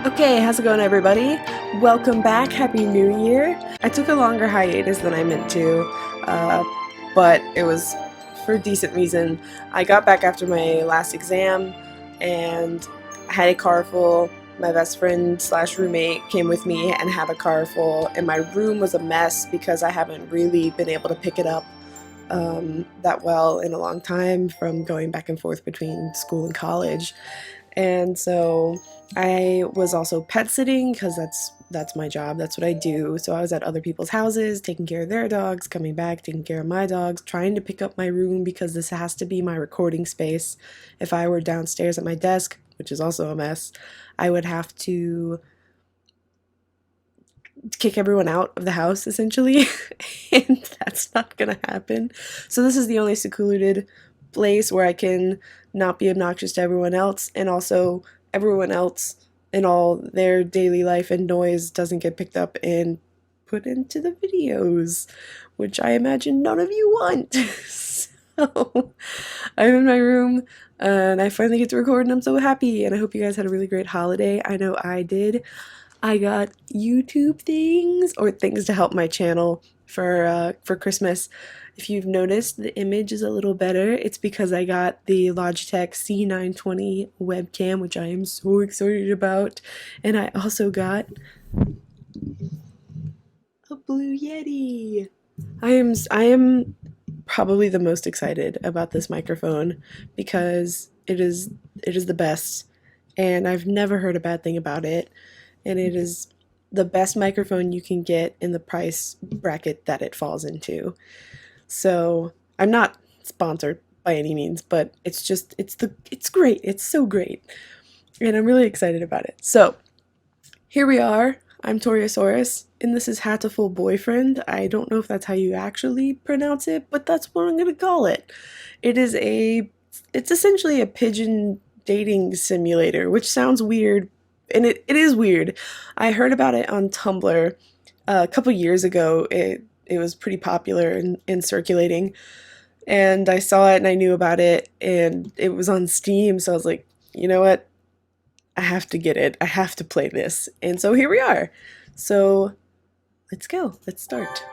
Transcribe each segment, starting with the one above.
Okay, how's it going, everybody? Welcome back. Happy New Year. I took a longer hiatus than I meant to, but it was for a decent reason. I got back after my last exam, and I had a car full. My best friend slash roommate came with me and had a car full, and my room was a mess because I haven't really been able to pick it up that well in a long time from going back and forth between school and college. And so I was also pet sitting because that's my job. That's what I do. So I was at other people's houses, taking care of their dogs, coming back, taking care of my dogs, trying to pick up my room because this has to be my recording space. If I were downstairs at my desk, which is also a mess, I would have to kick everyone out of the house essentially, and that's not gonna happen. So this is the only secluded place where I can not be obnoxious to everyone else, and also everyone else in all their daily life and noise doesn't get picked up and put into the videos, which I imagine none of you want. So I'm in my room and I finally get to record, and I'm so happy, and I hope you guys had a really great holiday. I know I did. I got YouTube things, or things to help my channel for Christmas. If you've noticed, the image is a little better. It's because I got the Logitech C920 webcam, which I am so excited about. And I also got a Blue Yeti. I am probably the most excited about this microphone because it is the best, and I've never heard a bad thing about it. And it is the best microphone you can get in the price bracket that it falls into. So I'm not sponsored by any means, but it's great. It's so great. And I'm really excited about it. So here we are. I'm Toriosaurus, and this is Hatoful Boyfriend. I don't know if that's how you actually pronounce it, but that's what I'm gonna call it. It's essentially a pigeon dating simulator, which sounds weird. And it is weird. I heard about it on Tumblr a couple years ago. It was pretty popular and circulating. And I saw it and I knew about it, and it was on Steam. So I was like, you know what? I have to get it. I have to play this. And so here we are. So let's go. Let's start.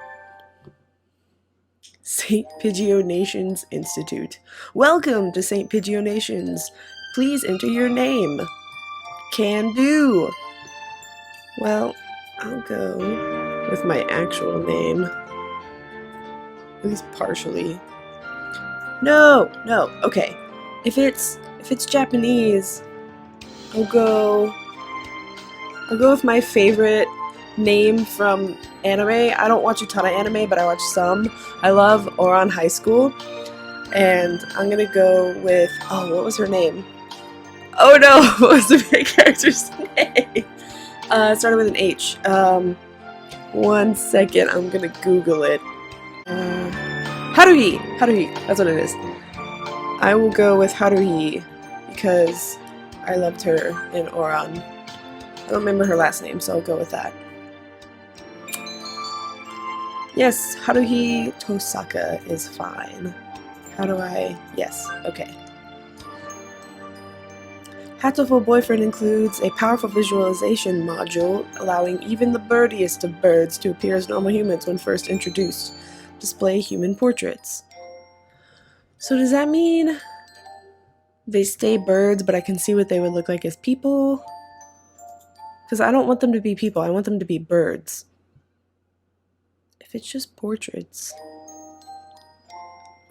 St. PigeoNation's Institute. Welcome to St. PigeoNation's. Please enter your name. Can do. Well, I'll go with my actual name. At least partially. No. Okay. If it's Japanese, I'll go with my favorite name from anime. I don't watch a ton of anime, but I watch some. I love Ouran High School, and I'm gonna go with, what was her name? Oh no, what was the main character's name? It started with an H. 1 second, I'm gonna Google it. Haruhi! That's what it is. I will go with Haruhi because I loved her in Ouran. I don't remember her last name, so I'll go with that. Yes, Haruhi Tosaka is fine. Yes, okay. Hatoful Boyfriend includes a powerful visualization module, allowing even the birdiest of birds to appear as normal humans when first introduced. Display human portraits. So does that mean they stay birds, but I can see what they would look like as people? Because I don't want them to be people, I want them to be birds. If it's just portraits,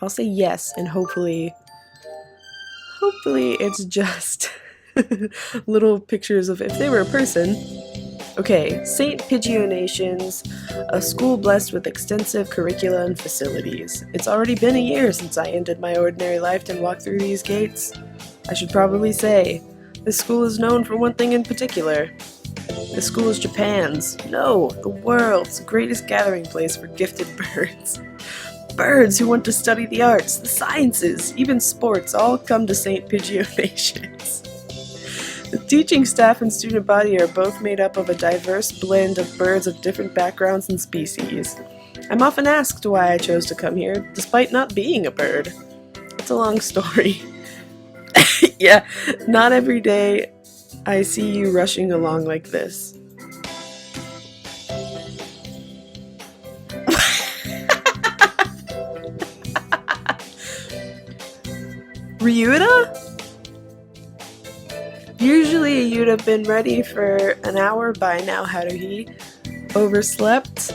I'll say yes, and hopefully it's just little pictures of if they were a person. Okay, St. PigeoNation's, a school blessed with extensive curricula and facilities. It's already been a year since I ended my ordinary life and walked through these gates. I should probably say, this school is known for one thing in particular. This school is Japan's, no, the world's greatest gathering place for gifted birds. Birds who want to study the arts, the sciences, even sports, all come to St. PigeoNation's. The teaching staff and student body are both made up of a diverse blend of birds of different backgrounds and species. I'm often asked why I chose to come here, despite not being a bird. It's a long story. Yeah, not every day I see you rushing along like this. Ryuta? Usually you'd have been ready for an hour by now, Haruhi. Overslept?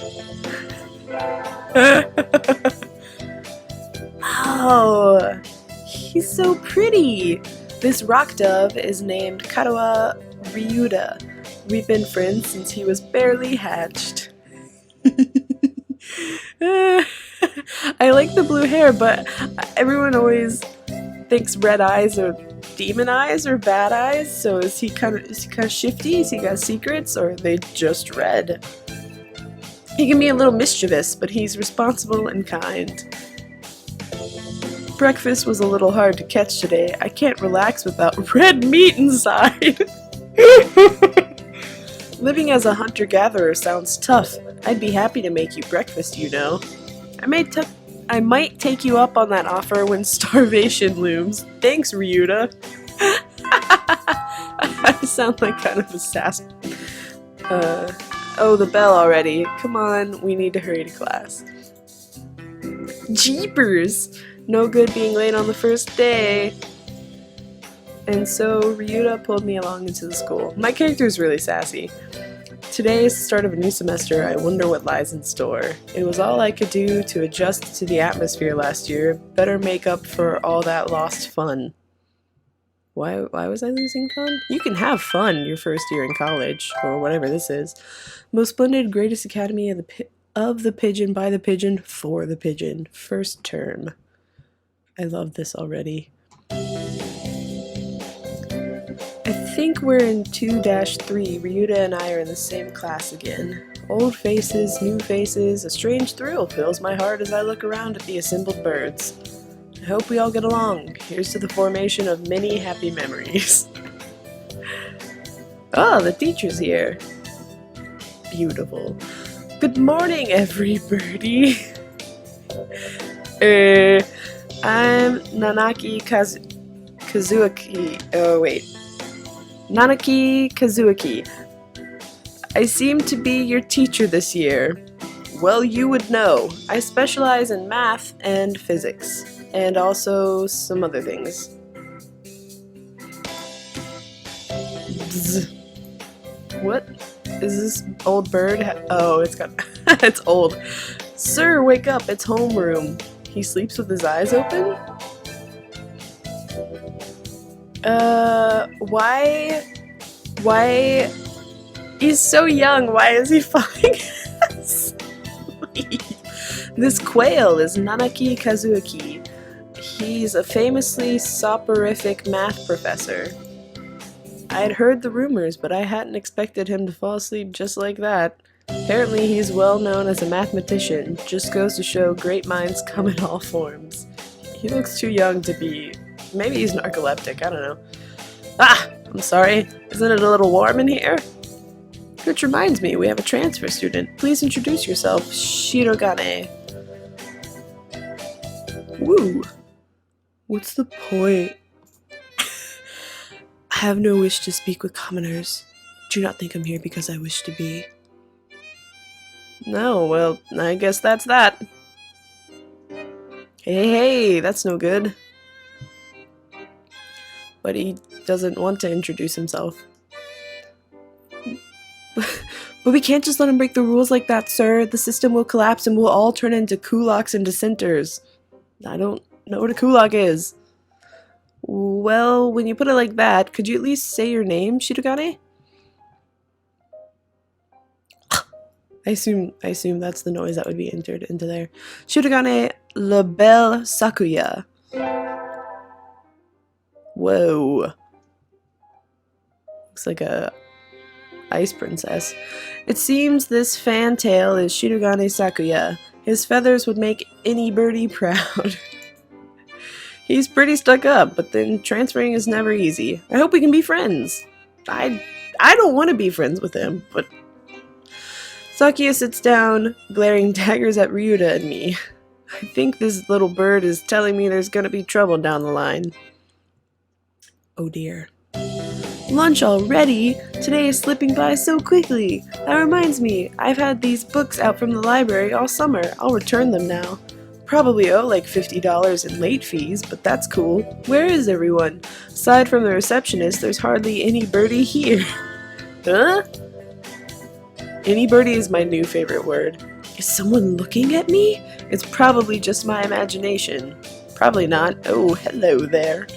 Oh, he's so pretty. This rock dove is named Karawa Ryuta. We've been friends since he was barely hatched. I like the blue hair, but everyone always thinks red eyes are demon eyes or bad eyes. So is he kind of shifty? Has he got secrets, or are they just red? He can be a little mischievous, but he's responsible and kind. Breakfast was a little hard to catch today. I can't relax without red meat inside. Living as a hunter-gatherer sounds tough. I'd be happy to make you breakfast, you know. I might take you up on that offer when starvation looms. Thanks, Ryuta. I sound like kind of a sass. Oh, the bell already. Come on, we need to hurry to class. Jeepers! No good being late on the first day. And so Ryuta pulled me along into the school. My character is really sassy. Today is the start of a new semester. I wonder what lies in store. It was all I could do to adjust to the atmosphere last year. Better make up for all that lost fun. Why was I losing fun? You can have fun your first year in college, or whatever this is. Most splendid, greatest academy of the pigeon, by the pigeon, for the pigeon. First term. I love this already. I think we're in 2-3. Ryuta and I are in the same class again. Old faces, new faces, a strange thrill fills my heart as I look around at the assembled birds. I hope we all get along. Here's to the formation of many happy memories. Oh, the teacher's here. Beautiful. Good morning, Everybirdie. I'm Nanaki Kazuaki. Oh, wait. Nanaki Kazuaki. I seem to be your teacher this year. Well, you would know. I specialize in math and physics, and also some other things. Bzz. What is this old bird? Oh, it's got. It's old. Sir, wake up! It's homeroom. He sleeps with his eyes open? Why? He's so young, why is he falling asleep? This quail is Nanaki Kazuaki. He's a famously soporific math professor. I had heard the rumors, but I hadn't expected him to fall asleep just like that. Apparently he's well known as a mathematician. Just goes to show great minds come in all forms. He looks too young to be... Maybe he's narcoleptic, I don't know. Ah! I'm sorry. Isn't it a little warm in here? Which reminds me, we have a transfer student. Please introduce yourself, Shirogane. Woo! What's the point? I have no wish to speak with commoners. Do not think I'm here because I wish to be. No, well, I guess that's that. Hey, that's no good. But he doesn't want to introduce himself. But we can't just let him break the rules like that, sir. The system will collapse and we'll all turn into kulaks and dissenters. I don't know what a kulak is. Well, when you put it like that, could you at least say your name, Shirogane? I assume that's the noise that would be entered into there. Shirogane La Belle Sakuya. Whoa. Looks like a ice princess. It seems this fantail is Shirogane Sakuya. His feathers would make any birdie proud. He's pretty stuck up, but then transferring is never easy. I hope we can be friends. I don't want to be friends with him, but... Sakuya sits down, glaring daggers at Ryuta and me. I think this little bird is telling me there's gonna be trouble down the line. Oh dear. Lunch already? Today is slipping by so quickly. That reminds me, I've had these books out from the library all summer. I'll return them now. Probably owe like $50 in late fees, but that's cool. Where is everyone? Aside from the receptionist, there's hardly any birdie here. Huh? Any birdie is my new favorite word. Is someone looking at me? It's probably just my imagination. Probably not. Oh, hello there.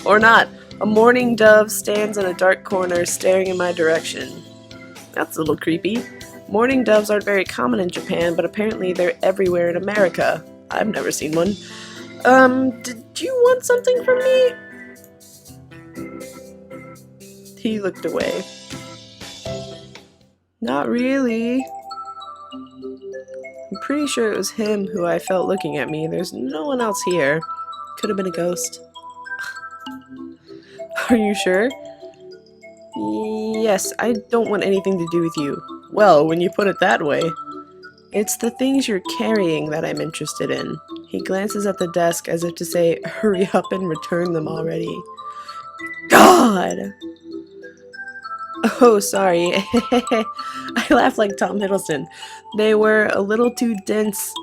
Or not. A mourning dove stands in a dark corner staring in my direction. That's a little creepy. Mourning doves aren't very common in Japan, but apparently they're everywhere in America. I've never seen one. Did you want something from me? He looked away. Not really. I'm pretty sure it was him who I felt looking at me. There's no one else here. Could have been a ghost. Are you sure? Yes, I don't want anything to do with you. Well, when you put it that way. It's the things you're carrying that I'm interested in. He glances at the desk as if to say, hurry up and return them already. God! Oh, sorry. I laugh like Tom Hiddleston. They were a little too dense,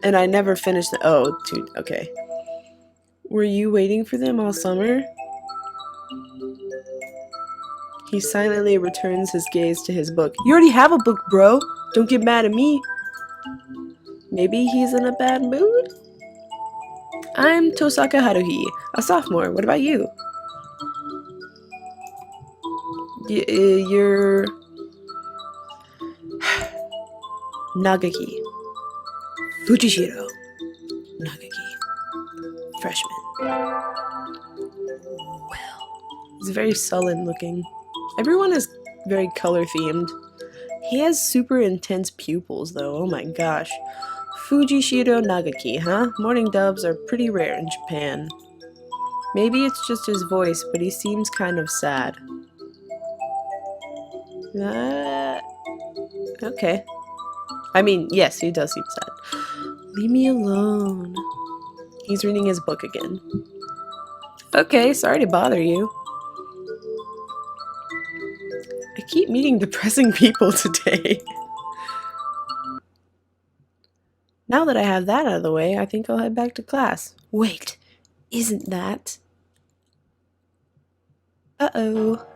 and I never finished okay. Were you waiting for them all summer? He silently returns his gaze to his book. You already have a book, bro. Don't get mad at me. Maybe he's in a bad mood? I'm Tosaka Haruhi, a sophomore. What about you? You're... Nagaki. Fujishiro. Nagaki. Freshman. Well, he's very sullen looking. Everyone is very color themed. He has super intense pupils though, oh my gosh. Fujishiro Nagaki, huh? Mourning doves are pretty rare in Japan. Maybe it's just his voice, but he seems kind of sad. Okay. I mean, yes, he does seem sad. Leave me alone. He's reading his book again. Okay, sorry to bother you. I keep meeting depressing people today. Now that I have that out of the way, I think I'll head back to class. Wait, isn't that... Uh-oh.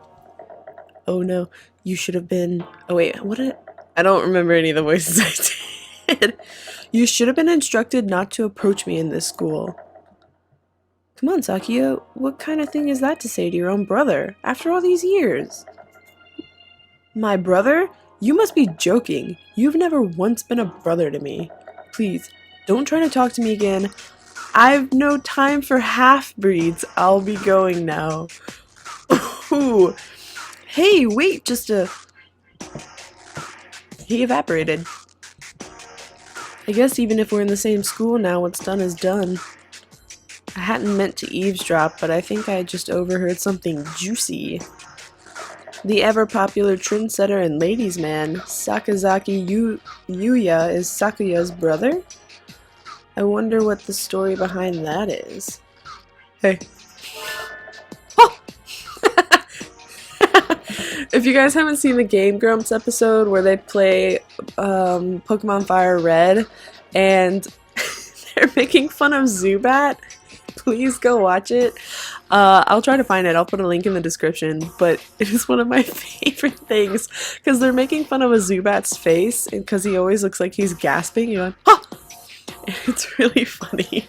Oh no, you should have been... Oh wait, what did... I don't remember any of the voices I did. You should have been instructed not to approach me in this school. Come on, Sakia, what kind of thing is that to say to your own brother, after all these years? My brother? You must be joking. You've never once been a brother to me. Please, don't try to talk to me again. I've no time for half-breeds. I'll be going now. Ooh. Hey, wait, He evaporated. I guess even if we're in the same school now, what's done is done. I hadn't meant to eavesdrop, but I think I just overheard something juicy. The ever-popular trendsetter and ladies' man, Sakazaki Yuya, is Sakuya's brother? I wonder what the story behind that is. Hey. Oh! If you guys haven't seen the Game Grumps episode where they play Pokemon Fire Red and they're making fun of Zubat, please go watch it. I'll try to find it. I'll put a link in the description, but it is one of my favorite things because they're making fun of a Zubat's face and because he always looks like he's gasping. You're like, oh! It's really funny.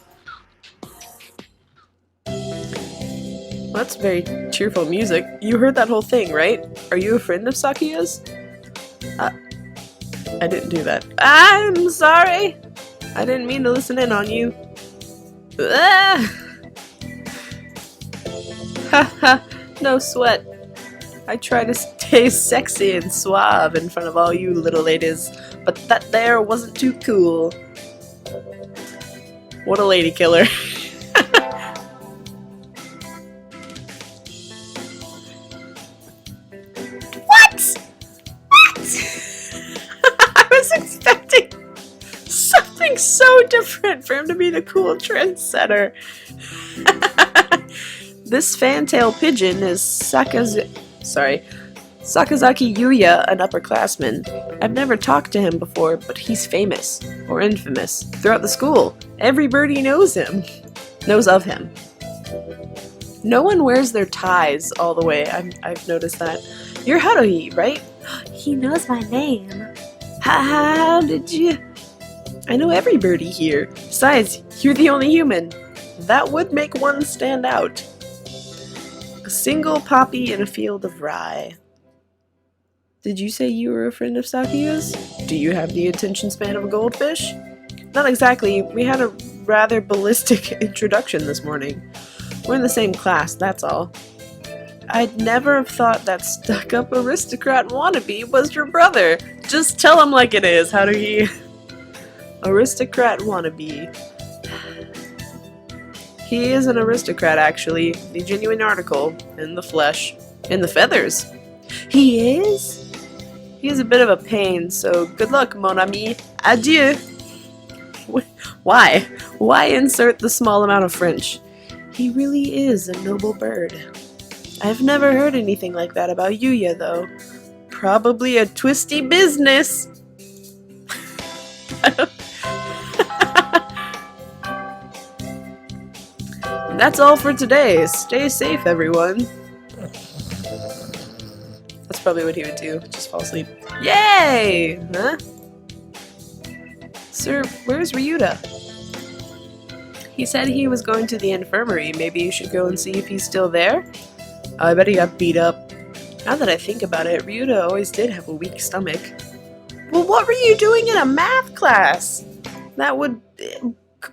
Well, that's very cheerful music. You heard that whole thing, right? Are you a friend of Sakuya's? I didn't do that. I'm sorry! I didn't mean to listen in on you. Haha, no sweat. I try to stay sexy and suave in front of all you little ladies, but that there wasn't too cool. What a lady killer. What? I was expecting something so different for him to be the cool trendsetter. This fantail pigeon is Sakazaki Yuya, an upperclassman. I've never talked to him before, but he's famous, or infamous, throughout the school. Everybody knows of him. No one wears their ties all the way. I've noticed that. You're Haruhi, right? He knows my name. How did you... I know Everybirdie here. Besides, you're the only human. That would make one stand out. A single poppy in a field of rye. Did you say you were a friend of Sakuya's? Do you have the attention span of a goldfish? Not exactly. We had a rather ballistic introduction this morning. We're in the same class, that's all. I'd never have thought that stuck-up aristocrat wannabe was your brother. Just tell him like it is. How do he... Aristocrat wannabe. He is an aristocrat, actually. The genuine article. In the flesh. In the feathers. He is? He is a bit of a pain, so good luck, mon ami. Adieu. Why? Why insert the small amount of French? He really is a noble bird. I've never heard anything like that about Yuya, though. Probably a twisty business. That's all for today. Stay safe, everyone. That's probably what he would do. Just fall asleep. Yay! Huh? Sir, where's Ryuta? He said he was going to the infirmary. Maybe you should go and see if he's still there? I bet he got beat up. Now that I think about it, Ryuta always did have a weak stomach. Well, what were you doing in a math class? That would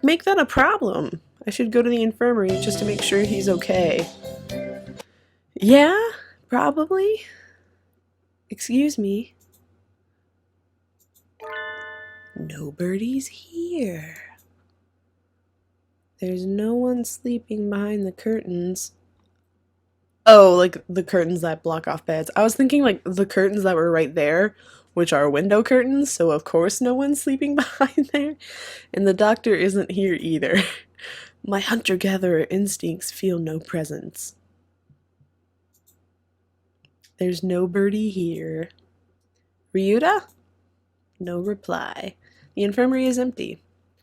make that a problem. I should go to the infirmary just to make sure he's okay. Yeah, probably. Excuse me. Nobody's here. There's no one sleeping behind the curtains. Oh, like the curtains that block off beds. I was thinking like the curtains that were right there, which are window curtains, so of course no one's sleeping behind there. And the doctor isn't here either. My hunter-gatherer instincts feel no presence. There's no birdie here. Ryuta? No reply. The infirmary is empty.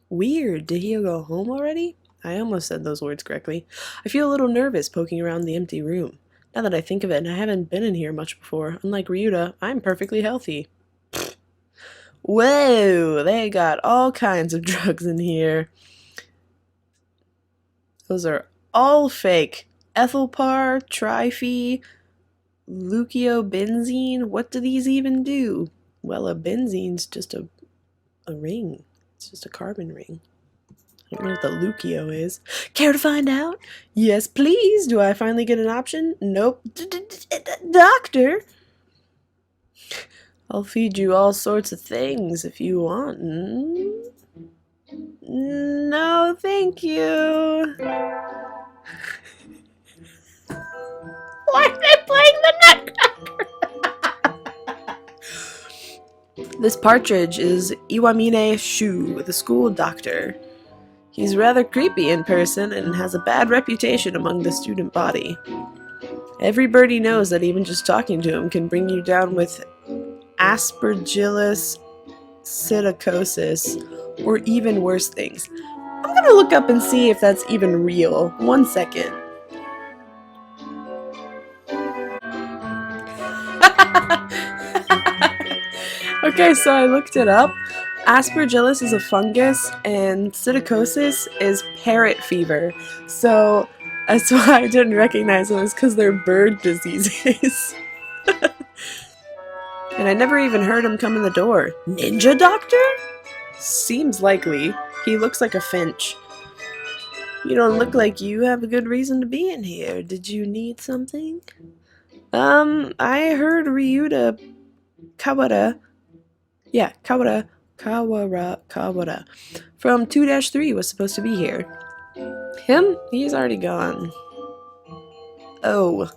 Weird, did he go home already? I almost said those words correctly. I feel a little nervous poking around the empty room. Now that I think of it, I haven't been in here much before. Unlike Ryuta, I'm perfectly healthy. Whoa, they got all kinds of drugs in here. Those are all fake. Ethylpar, Triphe, leuciobenzene. What do these even do? Well, a benzene's just a ring. It's just a carbon ring. I don't know what the leucio is. Care to find out? Yes, please. Do I finally get an option? Nope. Doctor? I'll feed you all sorts of things if you want. No, thank you. Why are they playing the Nutcracker? This partridge is Iwamine Shu, the school doctor. He's rather creepy in person and has a bad reputation among the student body. Everybody knows that even just talking to him can bring you down with Aspergillus psittacosis, or even worse things. I'm gonna look up and see if that's even real. 1 second. Okay, so I looked it up. Aspergillus is a fungus, and psittacosis is parrot fever. So that's why I didn't recognize them, is because they're bird diseases. And I never even heard him come in the door. Ninja doctor? Seems likely. He looks like a finch. You don't look like you have a good reason to be in here. Did you need something? I heard Ryuta Kawara. Yeah, Kawara from 2-3 was supposed to be here. Him? He's already gone. Oh.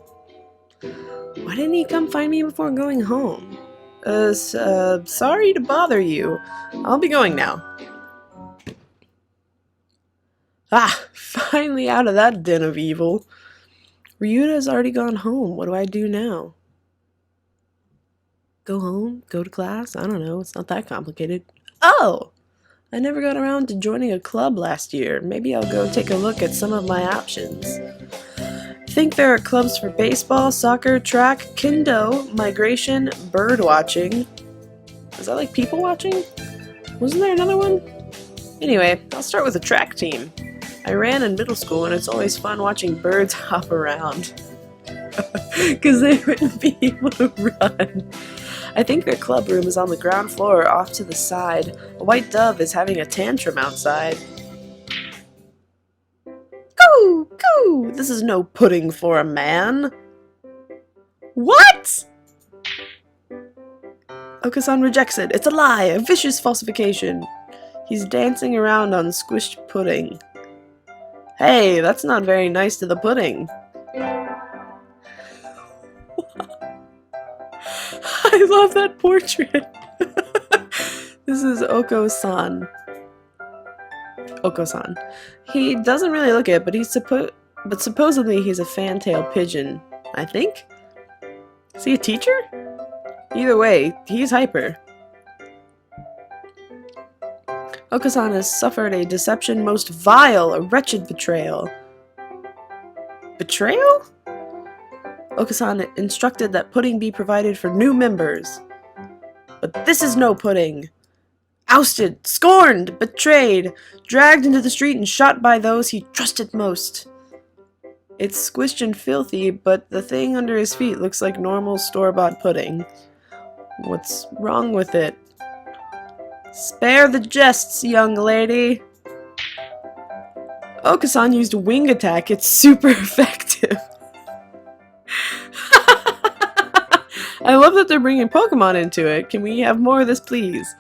Why didn't he come find me before going home? Sorry to bother you. I'll be going now. Ah, finally out of that den of evil. Ryuta's already gone home. What do I do now? Go home? Go to class? I don't know. It's not that complicated. Oh! I never got around to joining a club last year. Maybe I'll go take a look at some of my options. I think there are clubs for baseball, soccer, track, kendo, migration, bird watching. Is that like people watching? Wasn't there another one? Anyway, I'll start with a track team. I ran in middle school and it's always fun watching birds hop around. Because they wouldn't be able to run. I think their club room is on the ground floor off to the side. A white dove is having a tantrum outside. Go! Go! This is no pudding for a man. What? Okasan rejects it. It's a lie, a vicious falsification. He's dancing around on squished pudding. Hey, that's not very nice to the pudding. I love that portrait. This is Oko-san. Oko-san. He doesn't really look it, but supposedly he's a fantail pigeon, I think? Is he a teacher? Either way, he's hyper. Oko-san has suffered a deception most vile, a wretched betrayal. Betrayal? Oko-san instructed that pudding be provided for new members. But this is no pudding. Ousted, scorned, betrayed, dragged into the street and shot by those he trusted most. It's squished and filthy, but the thing under his feet looks like normal store-bought pudding. What's wrong with it? Spare the jests, young lady. Oko-san used wing attack. It's super effective. I love that they're bringing Pokemon into it. Can we have more of this, please?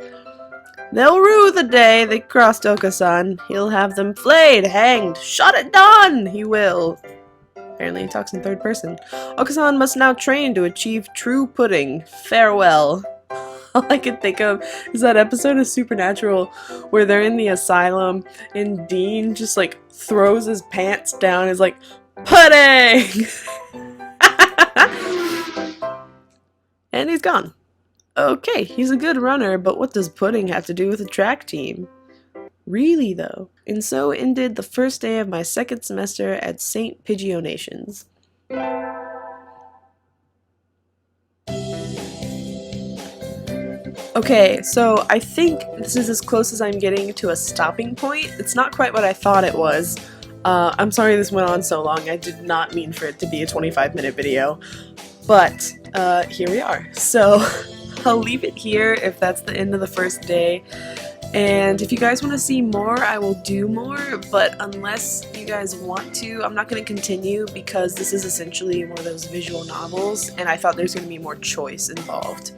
They'll rue the day they crossed Oko-san. He'll have them flayed, hanged, shot at dawn, he will. Apparently he talks in third person. Oko-san must now train to achieve true pudding. Farewell. All I can think of is that episode of Supernatural where they're in the asylum and Dean just like throws his pants down and is like, pudding! And he's gone. Okay, he's a good runner, but what does pudding have to do with a track team? Really though. And so ended the first day of my second semester at St. PigeoNations. Okay, so I think this is as close as I'm getting to a stopping point. It's not quite what I thought it was. I'm sorry this went on so long. I did not mean for it to be a 25-minute video. But here we are. So I'll leave it here if that's the end of the first day. And if you guys want to see more, I will do more, but unless you guys want to, I'm not going to continue because this is essentially one of those visual novels, and I thought there's going to be more choice involved.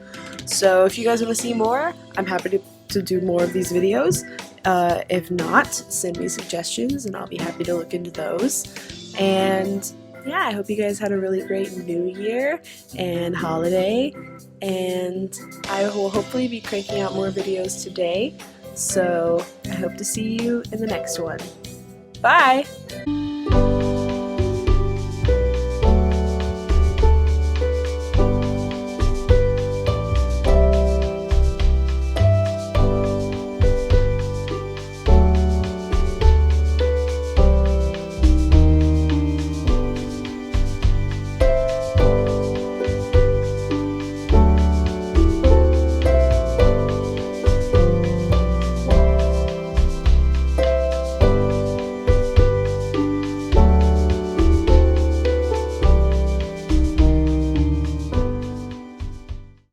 So if you guys want to see more, I'm happy to do more of these videos. If not, send me suggestions, and I'll be happy to look into those. And yeah, I hope you guys had a really great New Year and holiday, and I will hopefully be cranking out more videos today. So I hope to see you in the next one. Bye!